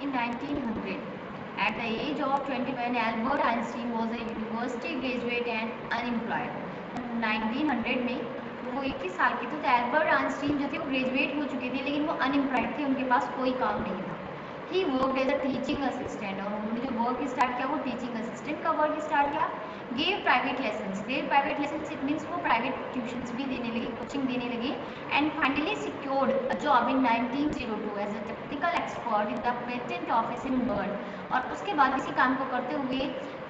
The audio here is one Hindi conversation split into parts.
in 1900. At the age of 21, Albert Einstein was a university graduate and unemployed. 1900 में वो 21 साल के थे, तो एल्बर्ट आइंस्टीन जो थे वो ग्रेजुएट हो चुके थे, लेकिन वो अनएम्प्लॉयड थे, उनके पास कोई काम नहीं था। He work as a teaching assistant, और उन्होंने जो वर्क स्टार्ट किया वो टीचिंग असिस्टेंट का वर्क स्टार्ट किया। Gave private lessons, it means वो प्राइवेट ट्यूशंस भी देने लगे, कोचिंग देने लगे। And finally secured a job in 1902 as a technical expert in the patent office in Bern, और उसके बाद इसी काम को करते हुए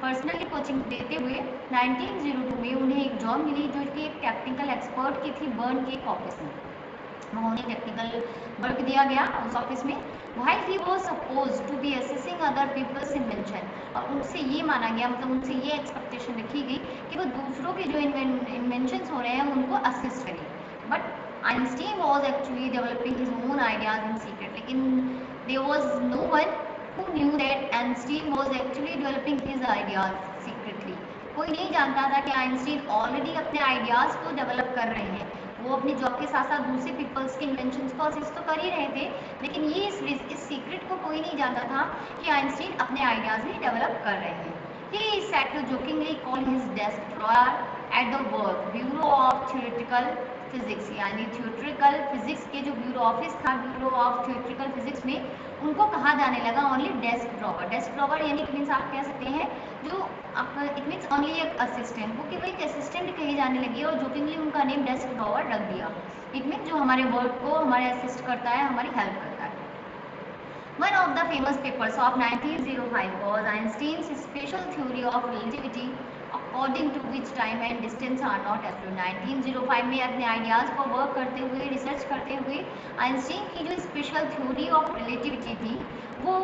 पर्सनली कोचिंग देते हुए 1902 में उन्हें एक जॉब मिली जो कि एक टेक्निकल एक्सपर्ट की थी बर्न के एक ऑफिस में। उन्हें टेक्निकल वर्क दिया गया उस ऑफिस में। While he was supposed to be assessing other people's invention, और उनसे ये माना गया, मतलब उनसे ये एक्सपेक्टेशन रखी गई कि वो दूसरों के जो इन्वेंशंस हो रहे हैं उनको असिस्ट करें। But Einstein was actually developing his own ideas in secret, लेकिन there was no one who knew that Einstein was actually developing his ideas secretly. कोई नहीं जानता था कि आइंस्टीन ऑलरेडी अपने आइडियाज़ को डेवलप कर रहे हैं। वो अपनी जॉब के साथ साथ दूसरे पीपल्स के इन्वेंशंस को असिस्ट तो कर ही रहे थे, लेकिन ये इस सीक्रेट को कोई नहीं जानता था कि आइंस्टीन अपने आइडियाज़ भी डेवलप कर रहे हैं। He sat to jokingly call his desk drawer at the work Bureau of Theoretical Physics, यानी थियोरेटिकल फिजिक्स के जो ब्यूरो ऑफिस था, ब्यूरो ऑफ थियोरेटिकल फिजिक्स में, उनको कहा जाने लगा only desk drawer. Desk drawer यानी इट मीन्स आप कह सकते हैं जो आप, इट मीन्स ओनली एक असिस्टेंट, वो केवल एक असिस्टेंट कही जाने लगी और जोकिंगली उनका नेम डेस्क ड्रॉवर रख दिया। इट मीन्स जो हमारे वर्क को हमारे असिस्ट करता है, हमारी हेल्प करता है। One of the famous papers of 1905 was Einstein's special theory of relativity, according to which time and distance are not absolute. 1905 में अपने आइडियाज़ को वर्क करते हुए, रिसर्च करते हुए, आइंस्टीन की जो स्पेशल थ्योरी ऑफ रिलेटिविटी थी वो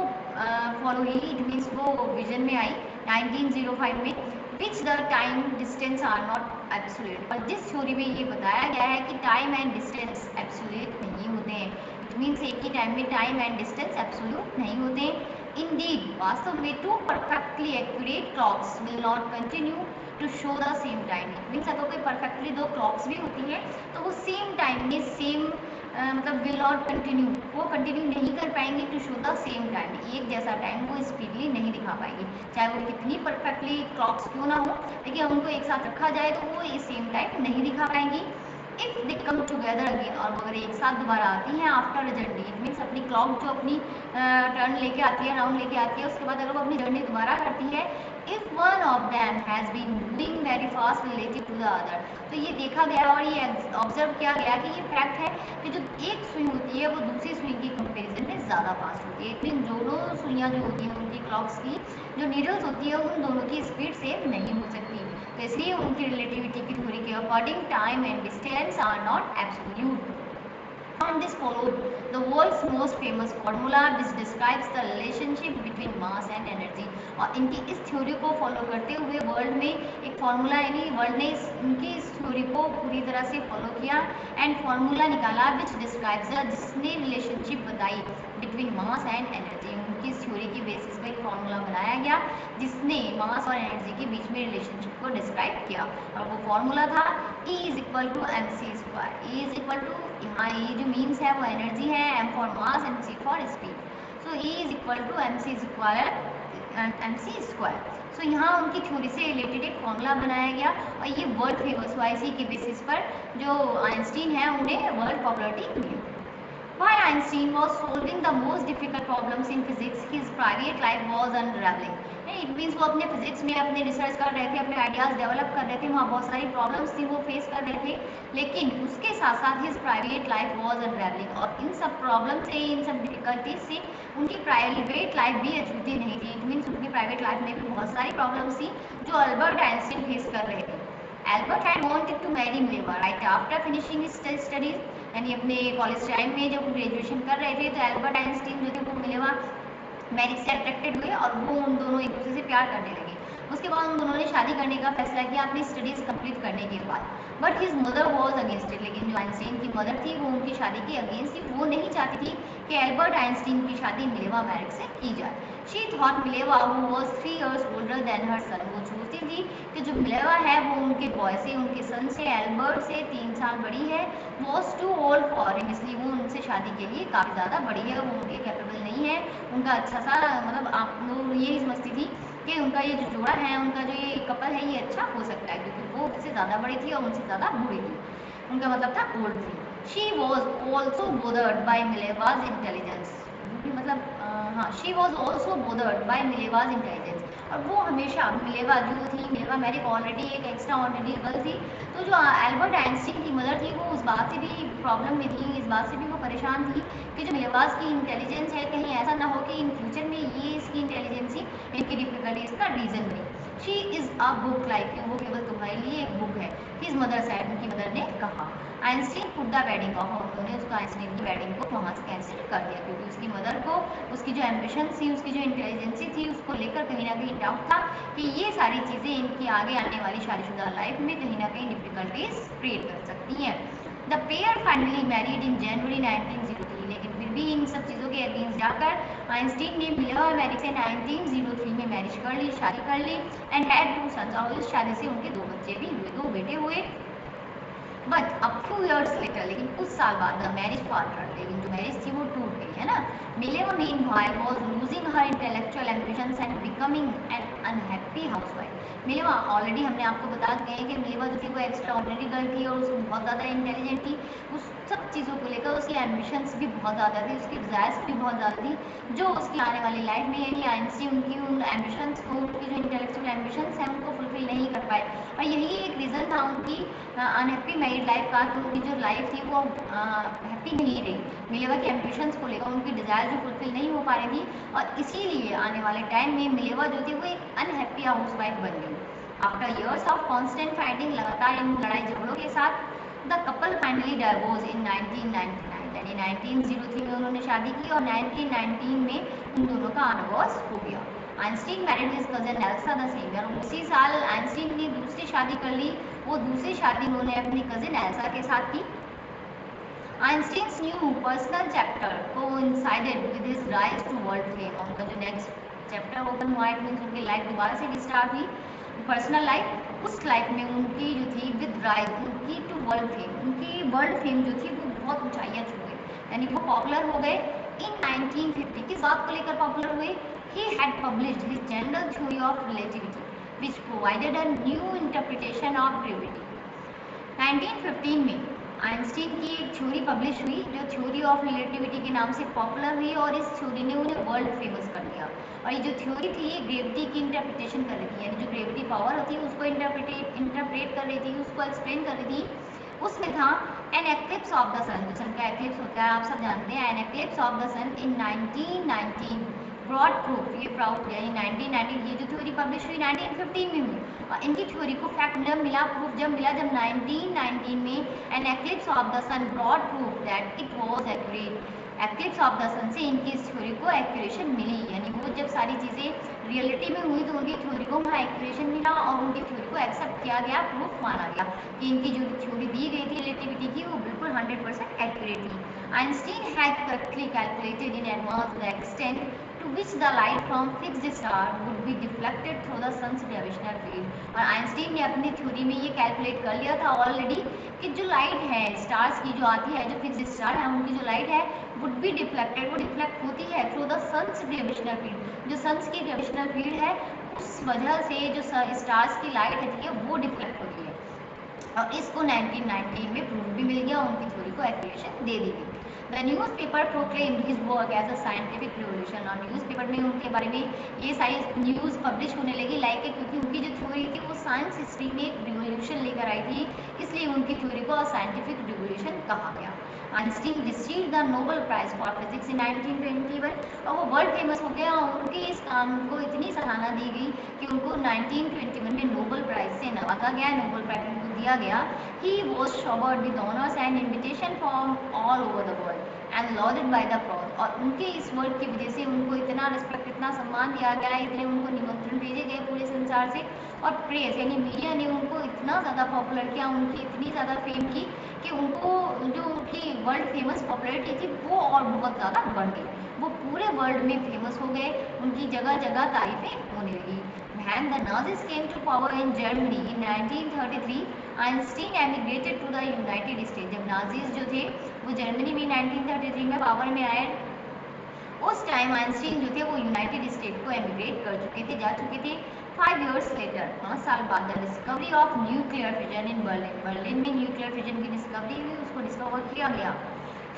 फॉलो हुई, इट मीन्स वो विजन में आई 1905 में, which the time distance are not absolute. और जिस थ्योरी में ये बताया गया है कि टाइम एंड डिस्टेंस एब्सोल्यूट नहीं होते हैं, इट मीन्स एक ही टाइम में टाइम एंड डिस्टेंस एब्सोल्यूट नहीं होते हैं। Indeed, वास्तव में two perfectly accurate clocks will not continue to show the same time. It means अगर कोई perfectly दो clocks भी होती हैं तो वो सेम टाइम में सेम मतलब will not continue, वो कंटिन्यू नहीं कर पाएंगे to show the same time, एक जैसा टाइम वो स्पीडली नहीं दिखा पाएंगे, चाहे वो कितनी परफेक्टली क्लॉक्स क्यों ना हो, लेकिन उनको एक साथ रखा जाए तो वो सेम टाइम नहीं दिखा पाएंगी। If they come together again, और अगर एक साथ दोबारा आती हैं after a journey, it means अपनी क्लॉक जो अपनी टर्न लेके आती है, राउंड लेके आती है, उसके बाद अगर वो अपनी जर्नी दोबारा करती है, if one of them has been moving very fast relative to the other, तो ये देखा गया और ये ऑब्जर्व किया गया कि ये फैक्ट है कि जो एक सुई होती है वो दूसरी सुई की कंपेरिजन में ज़्यादा फास्ट होती है। इतनी दोनों सुइयाँ जो होती हैं उनकी क्लॉक्स की जो नीडल्स होती है उन दोनों की स्पीड सेम नहीं हो सकती, तो इसलिए उनकी रिलेटिविटी की थ्योरी के according time and distance are not absolute. From this followed the world's most famous formula which describes the relationship between mass and energy। और इनकी इस थ्योरी को फॉलो करते हुए वर्ल्ड में एक फार्मूला, यानी वर्ल्ड ने इनकी इस थ्योरी को पूरी तरह से फॉलो किया एंड फार्मूला निकाला विच डिस्क्राइब्स, जिसने रिलेशनशिप बताई बिटवीन मास एंड एनर्जी। उनकी इस थ्योरी की बेसिस पर एक फार्मूला बनाया गया जिसने मास और एनर्जी के बीच में रिलेशनशिप को डिस्क्राइब किया, और वो फार्मूला था E is equal to M C square. E is equal to, यहाँ ये जो मीन्स है वो एनर्जी है, M for mass and C for speed, so E is equal to M C square M C square. सो यहाँ उनकी थ्योरी से रिलेटेड एक फॉर्मूला बनाया गया और ये वर्ल्ड फेमस हुआ, इसी के बेसिस पर जो आइंस्टीन है उन्हें वर्ल्ड पॉपुलरिटी मिली। While Einstein was solving the most difficult problems in physics, his private life was unraveling. It means वो अपने फिजिक्स में अपने रिसर्च कर रहे थे, अपने आइडियाज़ डेवलप कर रहे थे, वहाँ बहुत सारी प्रॉब्लम्स थी वो फेस कर रहे थे, लेकिन उसके साथ साथ his private life was unravelling, और इन सब प्रॉब्लम से, इन सब डिफिकल्टीज से उनकी प्राइवेट लाइफ भी अछूती नहीं थी। इट मीन्स उनकी प्राइवेट लाइफ में भी बहुत सारी प्रॉब्लम्स थी जो अल्बर्ट आइंस्टीन फेस कर रहे थे। Albert had wanted to marry Mileva right after finishing his studies, यानी अपने कॉलेज टाइम में जब ग्रेजुएशन कर रहे थे तो एल्बर्ट आइंस्टीन जो थे वो मिलेवा मैरिज से अट्रैक्टेड हुए और वो उन दोनों एक दूसरे से प्यार करने लगे। उसके बाद उन दोनों ने शादी करने का फैसला किया अपनी स्टडीज़ कंप्लीट करने के बाद, but his mother was against it, लेकिन जो आइंस्टीन की मदर थी वो उनकी शादी के अगेंस्ट थी, वो नहीं चाहती थी कि एल्बर्ट आइंस्टीन की शादी मिलेवा मैरिज से की जाए। She thought Mileva who was 3 years older than her son, वो सोचती थी कि जो मिलेवा है वो उनके बॉय से, उनके सन से, एल्बर्ट से 3 साल बड़ी है। Was too old for him, इसलिए वो उनसे शादी के लिए काफ़ी ज़्यादा बड़ी है, वो उनके कैपेबल नहीं है। उनका अच्छा सा मतलब आप लोग ये समझती थी कि उनका ये जो जोड़ा है, उनका जो ये कपल है, ये अच्छा हो सकता है, क्योंकि वो उससे ज़्यादा बड़ी थी और उनसे ज़्यादा बूढ़ी थी। उनका मतलब था ओल्ड थी। She was also bothered by Mileva's intelligence, मतलब हाँ, she was also bothered by Mileva's intelligence, और वो हमेशा मिलेवा जो थी, Mileva Maric already extraordinary ऑर्डिनरी गर्ल थी, तो जो एल्बर्ट आइंस्टीन की मदर थी वो उस बात से भी प्रॉब्लम में थी, इस बात से भी वो परेशान थी कि जो मिलेवाज की इंटेलिजेंस है, कहीं ऐसा ना हो कि इन फ्यूचर में ये इसकी इंटेलिजेंस ही इनकी डिफिकल्टीज का रीजन बने। She is a book like, वो केवल तुम्हारे लिए एक बुक है। हिज मदर सैड, उनकी मदर ने कहा। Einstein put the wedding of, उन्होंने उसको आइंस्टीन की वेडिंग को वहाँ से कैंसिल कर दिया, क्योंकि उसकी मदर को उसकी जो एम्बिशन थी, उसकी जो इंटेलिजेंसी थी, उसको लेकर कहीं ना कहीं डाउट था कि ये सारी चीज़ें इनकी आगे आने वाली शादीशुदा लाइफ में कहीं ना कहीं डिफिकल्टीज क्रिएट कर सकती हैं। The pair finally married in January 1903, लेकिन फिर भी इन सब चीज़ों के अगेंस्ट जाकर आइंस्टीन ने मिलेवा मैरिज से 1903 में मैरिज कर ली, शादी कर ली, एंड हैड 2 सन्स, और इस शादी से उनके 2 बच्चे भी हुए, 2 बेटे हुए। But a few years later, लेकिन कुछ साल बाद द मैरिज फॉल्टर्ड, लेकिन जो मैरिज थी वो टूट गई, है ना। Mileva meanwhile was losing her intellectual ambitions and becoming an unhappy housewife. Mileva already हमने आपको बता दिए हैं कि मिलेवा जो थी वो एक्स्ट्रा ऑर्डिनरी गर्ल थी और उसको बहुत ज़्यादा इंटेलिजेंट थी, उस सब चीज़ों को लेकर उसकी एम्बिशंस भी बहुत ज़्यादा थी, उसकी डिज़ायर्स भी बहुत ज़्यादा थी, जो उसकी आने वाली लाइफ में यानी आइंस्टीन उनकी उन एम्बिशंस को, उनकी जो इंटेलेक्चुअल एम्बिशंस हैं उनको फुलफिल नहीं कर पाए, और यही एक रीज़न था उनकी अनहैप्पी मैरिड लाइफ का, कि उनकी जो लाइफ थी वो हैप्पी नहीं रही। मिलेवा के एम्बिशंस को लेकर उनकी डिज़ायर जो फुलफिल नहीं हो पा रही थी, और इसीलिए आने वाले टाइम में मिलेवा जो थी वो एक अनहैप्पी हाउसवाइफ बन गई। After years of constant fighting, लगातार इन लड़ाई झगड़ों के साथ, द कपल फाइनली डाइवोर्स इन 1999, यानी 1903 में उन्होंने शादी की और 1919 में उन दोनों का डिवोर्स हो गया। Einstein married his cousin Elsa the same year, उसी साल आइंस्टीन ने दूसरी शादी कर ली, वो दूसरी शादी उन्होंने अपनी कजिन एल्सा के साथ की। Einstein's new personal chapter coincided with his rise to world fame, उनका जो नेक्स्ट चैप्टर ओपन हुआ, इट मींस उनकी लाइफ दोबारा से रिस्टार्ट हुई, पर्सनल लाइफ। उस लाइफ में उनकी जो थी विद राइज, उनकी टू वर्ल्ड फेम, उनकी वर्ल्ड फेम जो थी वो बहुत ऊंचाइयां छू गई, यानी वो पॉपुलर हो गए। इन 1950 किस बात को लेकर पॉपुलर हुए? He had published his general theory of relativity which provided a new interpretation of gravity. 1915 में आइंस्टीन की एक थ्योरी पब्लिश हुई जो थ्योरी ऑफ रिलेटिविटी के नाम से पॉपुलर हुई, और इस थ्योरी ने उन्हें वर्ल्ड फेमस कर दिया। और ये जो थ्योरी थी ये ग्रेविटी की इंटरप्रिटेशन कर रही थी, यानी जो ग्रेविटी पावर होती है उसको इंटरप्रेट कर रही थी, उसको एक्सप्लेन कर रही थी। उसमें था एन एक्लिप्स ऑफ द सन, जो सन का एक्लिप्स होता है आप सब जानते हैं, an eclipse of the sun in 1919 brought proof, ये प्राउड यानी 1919, ये जो थ्योरी पब्लिश हुई 1915 में हुई, और इनकी थ्योरी को फैक्ट जब मिला, प्रूफ जब मिला, जब 1919 में an eclipse of the sun brought proof that it was accurate, eclipse of the sun से इनकी इस थ्योरी को एक्यूरेशन मिली, यानी वो जब सारी चीज़ें रियलिटी में हुई तो उनकी थ्योरी को वहाँ एक्यूरेशन मिला और उनकी थ्योरी को एक्सेप्ट किया गया, प्रूफ माना गया कि इनकी जो थ्योरी दी गई थी रिलेटिविटी की वो बिल्कुल 100% एक्यूरेट थी। Einstein had correctly calculated in advance the extent to which the light from fixed star would be deflected through the sun's gravitational field, और आइंस्टीन ने अपनी थ्योरी में ये कैलकुलेट कर लिया था ऑलरेडी कि जो लाइट है स्टार्स की जो आती है, जो फिक्स्ड स्टार है उनकी जो लाइट है वुड बी डिफ्लेक्टेड, वो डिफ्लेक्ट होती है through the sun's gravitational field, जो सन्स की ग्रेविटेशनल फील्ड है उस वजह से जो स्टार्स की लाइट है वो डिफ्लेक्ट होती है, और इसको 1919 में प्रूफ भी मिल गया, उनकी थ्योरी को एक्यूरेशन दे दी गई। The newspaper proclaimed his work as a scientific revolution, और न्यूज़ पेपर में उनके बारे में ये सारी न्यूज़ पब्लिश होने लगी लाइक है, क्योंकि उनकी जो थ्योरी थी वो साइंस हिस्ट्री में एक रिवोल्यूशन लेकर आई थी, इसलिए उनकी थ्योरी को साइंटिफिक रिवोल्यूशन कहा गया। Einstein received the Nobel prize for physics in 1921, और वो वर्ल्ड फेमस हो गया और उनके इस काम को इतनी सराहना दी गई कि उनको 1921 में नोबेल प्राइज से नवाजा गया, नोबेल प्राइज उनको दिया गया। He was showered with honors and invitation from all over the world and lauded by the crowd, और उनके इस वर्ड की वजह से उनको इतना रिस्पेक्ट, इतना सम्मान दिया गया, इतने उनको निमंत्रण भेजे गए पूरे संसार से, और प्रेस यानी मीडिया ने उनको इतना ज़्यादा पॉपुलर किया, उनकी इतनी ज़्यादा फेम की कि उनको जो उनकी वर्ल्ड फेमस पॉपुलैरिटी थी वो और बहुत ज़्यादा बढ़ गई। वो पूरे वर्ल्ड में फेमस हो गए, उनकी जगह जगह तारीफें होने लगी। When the Nazis came to power in Germany in 1933, Einstein emigrated to the United States। जब नाजीज जो थे वो जर्मनी में 1933 में पावर में आए, उस टाइम आइंस्टीन जो थे वो यूनाइटेड स्टेट को एमिग्रेट कर चुके थे, जा चुके थे। 5 years later, 5 साल बाद, the discovery of nuclear fission in Berlin, Berlin में न्यूक्लियर फिजन की डिस्कवरी हुई, उसको डिस्कवर किया गया।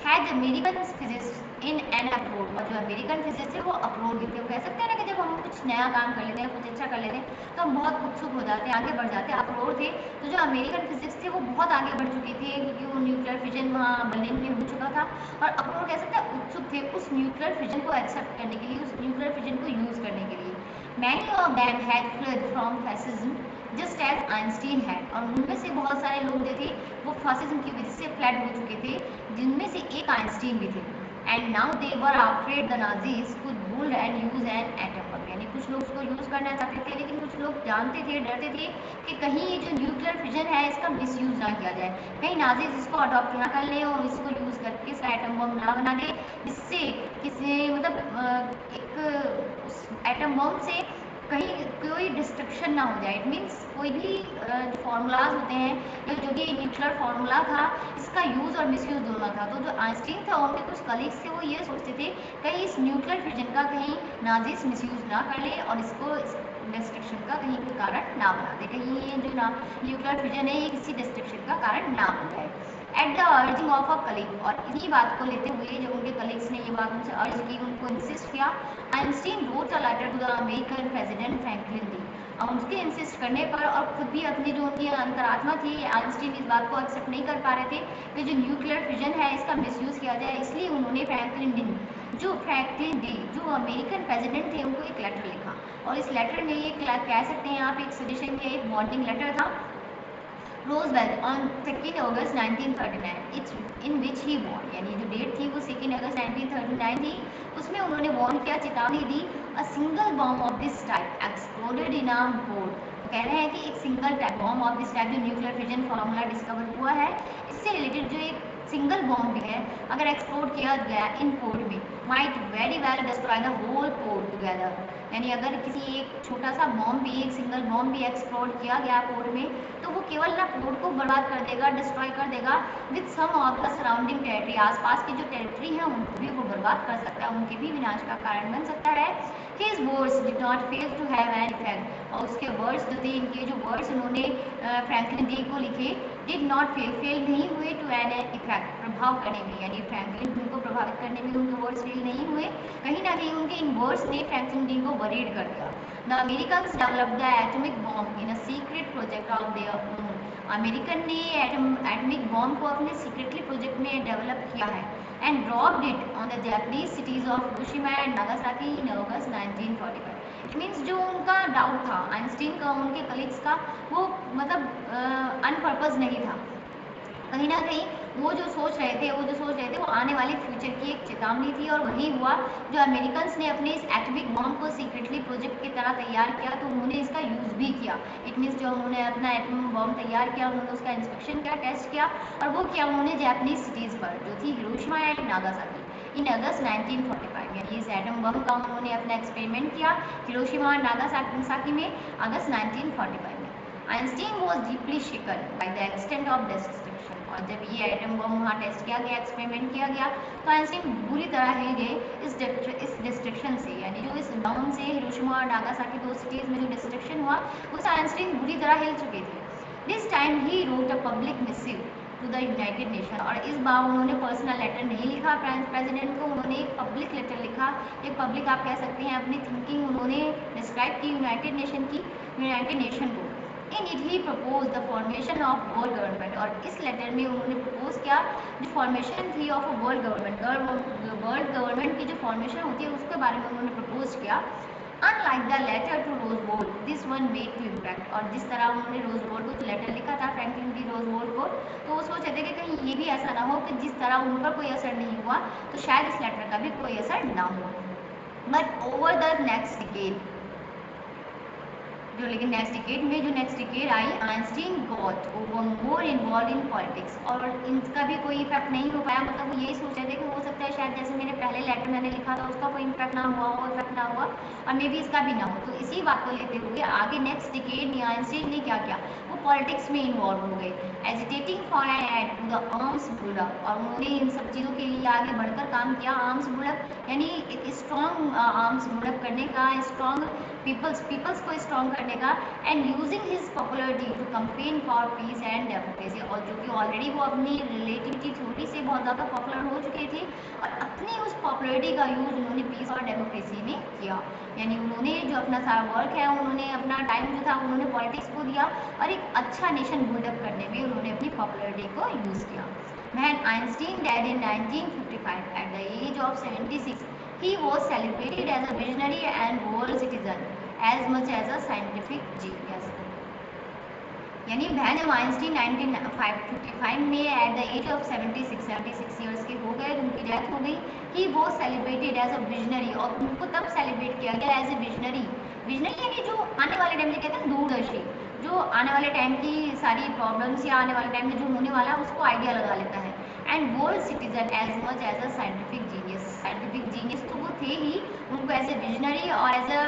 Has American physicist in an uproar, और जो अमेरिकन फिजिस्ट थे वो अप्रोड थे। वो कह सकते हैं ना कि जब हम कुछ नया काम कर लेते हैं, कुछ अच्छा कर लेते हैं तो हम बहुत उत्सुक हो जाते हैं, आगे बढ़ जाते हैं, अप्रोड थे। तो जो अमेरिकन फिजिस्ट थे वो बहुत आगे बढ़ चुके थे, क्योंकि वो न्यूक्लियर फिजन वहाँ बर्लिन में हो चुका था, और अप्रोड कह सकते हैं उत्सुक थे उस न्यूक्लियर फिजन को एक्सेप्ट करने के लिए, उस न्यूक्लियर फिजन को यूज़ करने के लिए। Many of them had fled from fascism just as Einstein है, और उनमें से बहुत सारे लोग जो थे वो फासिज्म की वजह से फ्लैट हो चुके थे, जिनमें से एक आइंस्टीन भी थे। And now they were afraid the Nazis could built and use an atom bomb, यानी कुछ लोग उसको यूज करना चाहते थे, लेकिन कुछ लोग जानते थे, डरते थे कि कहीं ये जो न्यूक्लियर फिजन है इसका मिसयूज ना किया जाए, कहीं नाजीज इसको अडॉप्ट ना कर ले और इसको यूज करके इसका एटम बम ना बना दे, जिससे किसी मतलब एक एटम बम से कहीं कोई डिस्ट्रक्शन ना हो जाए। इट मीन्स कोई भी फार्मूलाज होते हैं या जो भी न्यूक्लियर फार्मूला था, इसका यूज़ और मिसयूज़ दोनों था। तो जो आइंस्टीन था उनके कुछ कलीग्स थे वो ये सोचते थे कहीं इस न्यूक्लियर फिजन का कहीं नाजीज मिसयूज़ ना कर ले और इसको डिस्ट्रक्शन का कहीं कोई कारण ना बना दे, कहीं ये जो न्यूक्लियर फिजन है ये किसी डिस्ट्रक्शन का कारण ना बन जाए। At the urging of a colleague, और इन्हीं बात को लेते हुए जब उनके कलीग्स ने ये बात उनसे अर्ज की, उनको इंसिस्ट किया, Einstein wrote a letter to the American president Franklin D. और उसके इंसिस्ट करने पर और खुद भी अपनी जो उनकी अंतरात्मा थी, आइंस्टीन इस बात को एक्सेप्ट नहीं कर पा रहे थे कि जो न्यूक्लियर फिजन है इसका मिसयूज़ किया जाए, इसलिए उन्होंने फ्रैंकलिन डी जो अमेरिकन प्रेसिडेंट थे उनको एक लेटर लिखा, और इस लेटर में ये कह सकते हैं आप एक सजेशन या एक वार्निंग लेटर था। Roosevelt on 2 August 1939 in which he warn, यानी जो डेट थी वो 2 अगस्त 1939 थी, उसमें उन्होंने वॉर्न किया, चेतावनी दी, a single bomb of this type exploded in a board. कह रहे हैं कि एक single type bomb of this type जो न्यूक्लियर फिजन फार्मूला डिस्कवर हुआ है, इससे रिलेटेड जो एक सिंगल बॉम्ब भी है अगर एक्सप्लोड किया गया इन पोर्ट में, might very well destroy the whole port together, यानी अगर किसी एक छोटा सा बॉम्ब भी, एक सिंगल बॉम्ब भी एक्सप्लोड किया गया पोर्ट में, तो वो केवल ना पोर्ट को बर्बाद कर देगा, डिस्ट्रॉय कर देगा, with some of the surrounding territory, आसपास की जो टेरिटरी है उनको भी वो बर्बाद कर सकता है, उनके भी विनाश का कारण बन सकता है। His words did not fail to have an effect, और उसके वर्ड्स जो थे, इनके जो वर्ड्स उन्होंने फ्रैंकलिन डी को लिखे, डिड नॉट फेल नहीं हुए टू एन इफेक्ट, प्रभाव करने में, यानी फ्रैंकलिन डी को प्रभावित करने में उनके वर्ड्स फेल नहीं हुए, कहीं ना कहीं उनके इन वर्ड्स ने फ्रैंकलिन डी को वरीड कर दिया। The Americans developed the atomic bomb in a secret project of their own, American ने एटॉमिक बॉम्ब को अपने सीक्रेटली प्रोजेक्ट में डेवलप किया है, and dropped it on the Japanese cities of Hiroshima and Nagasaki in August 1945। It means जो उनका डाउट था आइंस्टीन का, उनके कलीग्स का, वो मतलब अनपर्पज नहीं था, कहीं ना कहीं वो जो सोच रहे थे वो आने वाले फ्यूचर की एक चेतावनी थी, और वही हुआ जो अमेरिकन्स ने अपने इस एटॉमिक बॉम्ब को सीक्रेटली प्रोजेक्ट की तरह तैयार किया, तो उन्होंने इसका यूज़ भी किया। इट मीन्स जो उन्होंने अपना एटॉमिक बॉम्ब तैयार किया, उन्होंने उसका इंस्पेक्शन किया, टेस्ट किया, और वो किया उन्होंने जापानीज सिटीज़ पर जो थी हिरोशिमा एंड नागासाकी इन अगस्त 1945, यानी इस एटम बम का उन्होंने अपना एक्सपेरिमेंट किया हिरोशिमा और नागासाकी में अगस्त 1945 में। Einstein was deeply shaken by the extent of destruction, और जब ये एटम बम वहाँ टेस्ट किया गया, एक्सपेरिमेंट किया गया, तो आइंस्टीन बुरी तरह हिल गए इस डिस्ट्रक्शन से, यानी जो इस बम से हिरोशिमा और नागासाकी दो सिटीज़ में जो डिस्ट्रक्शन हुआ उससे आइंस्टीन बुरी तरह हिल चुके थे। This time he wrote a public missive to the United Nation, और इस बार उन्होंने पर्सनल लेटर नहीं लिखा फ्रांस प्रेसिडेंट को, उन्होंने एक पब्लिक लेटर लिखा, एक पब्लिक आप कह सकते हैं अपनी थिंकिंग उन्होंने डिस्क्राइब की यूनाइटेड नेशन को। In it he propose the formation of world government, और इस लेटर में उन्होंने प्रपोज किया जो फॉर्मेशन थी ऑफ अ वर्ल्ड गवर्नमेंट की जो फॉर्मेशन होती है उसके बारे में उन्होंने प्रपोज किया। Unlike the letter to Roosevelt this one made to impact, और जिस तरह उन्होंने रोजबोल्ट को लेटर लिखा था फ्रैंकलिन डी रोजबोल्ट को, तो वो सोच रहे थे कि कहीं ये भी ऐसा ना हो कि जिस तरह उन पर कोई असर नहीं हुआ तो शायद इस लेटर का भी कोई असर ना हो। But over the next decade जो लेकिन next decade I, Einstein got more involve in politics, और इनका भी कोई इफेक्ट नहीं हो पाया। मतलब वो यही सोच रहे थे कि हो सकता है शायद जैसे मेरे पहले लेटर मैंने लिखा था उसका कोई इम्पैक्ट ना हुआ हो, इफेक्ट ना हुआ, और मे बी इसका भी ना हो। तो इसी बात को लेते हुए आगे नेक्स्ट डिकेड में आइंस्टीन ने क्या किया, वो पॉलिटिक्स में इन्वॉल्व हो गए, agitating for an end to the arms buildup, और उन्होंने इन सब चीज़ों के लिए आगे बढ़कर काम किया। आर्म्स बुलडअप यानी एक स्ट्रॉन्ग आर्म्स बुलडअप करने का, स्ट्रॉन्ग पीपल्स को स्ट्रॉन्ग करने का, and using his popularity to campaign for peace and democracy, और जो कि ऑलरेडी वो अपनी रिलेटिविटी थ्योरी से बहुत ज़्यादा पॉपुलर हो चुके थे, और अपनी उस पॉपुलरिटी का यूज उन्होंने पीस और डेमोक्रेसी में किया। यानी उन्होंने जो अपना सारा वर्क है, उन्होंने अपना टाइम जो था उन्होंने पॉलिटिक्स को दिया, और एक अच्छा नेशन बिल्डअप करने में उन्होंने अपनी पॉपुलरिटी को यूज़ किया। When Einstein died in 1955 at the age of 76, he was celebrated as a visionary and world citizen as much as a scientific genius. यानी वैन आइंस्टीन 1955 में at the age of 76 years के हो गए, उनकी डेथ हो गई। ही वो सेलिब्रेटेड एज अ विजनरी, और उनको तब सेलिब्रेट किया गया एज ए विजनरी। विजनरी यानी जो आने वाले टाइम में कहते हैं दूरदर्शी, जो आने वाले टाइम की सारी प्रॉब्लम्स या आने वाले टाइम में जो होने वाला है उसको आइडिया लगा लेता है। And world citizen as much as a scientific genius, scientific genius तो वो थे ही, उनको एज ए विजनरी और एज अ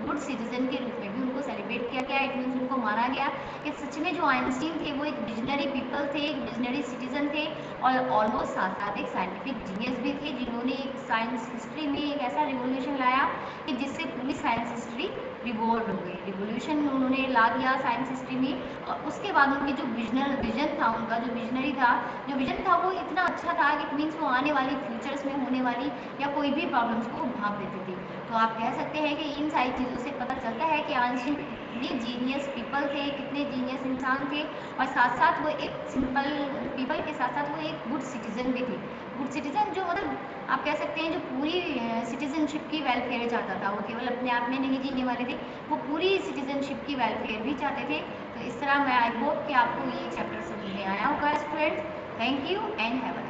गुड सिटीजन के रूप में भी उनको सेलिब्रेट किया गया। इट मीन्स उनको माना गया कि सच में जो आइंस्टीन थे वो एक विजनरी पीपल थे, एक विजनरी सिटीजन थे, और ऑलमोस्ट साथ साथ एक साइंटिफिक जीनियस भी थे, जिन्होंने एक साइंस हिस्ट्री में एक ऐसा रिवोल्यूशन लाया कि जिससे पूरी साइंस हिस्ट्री रिवॉल्व हो गई। रिवोल्यूशन उन्होंने ला दिया साइंस हिस्ट्री में, और उसके बाद उनकी जो विजन था, उनका जो विजनरी था, जो विजन था वो इतना अच्छा था कि मीन्स वो आने वाली फ्यूचर्स में होने वाली या कोई भी प्रॉब्लम्स को भाप देती थी। तो आप कह सकते हैं कि इन सारी चीज़ों से पता चलता है कि आइंस्टीन कितने जीनियस पीपल थे, कितने जीनियस इंसान थे, और साथ साथ वो एक सिंपल पीपल के साथ साथ वो एक गुड सिटीजन भी थे। गुड सिटीजन जो मतलब आप कह सकते हैं जो पूरी सिटीजनशिप की वेलफेयर चाहता था, वो केवल अपने आप में नहीं जीने वाले थे, वो पूरी सिटीजनशिप की वेलफेयर भी चाहते थे। तो इस तरह मैं आई होप कि आपको ये चैप्टर समझ में आया होगा students. Thank you and have a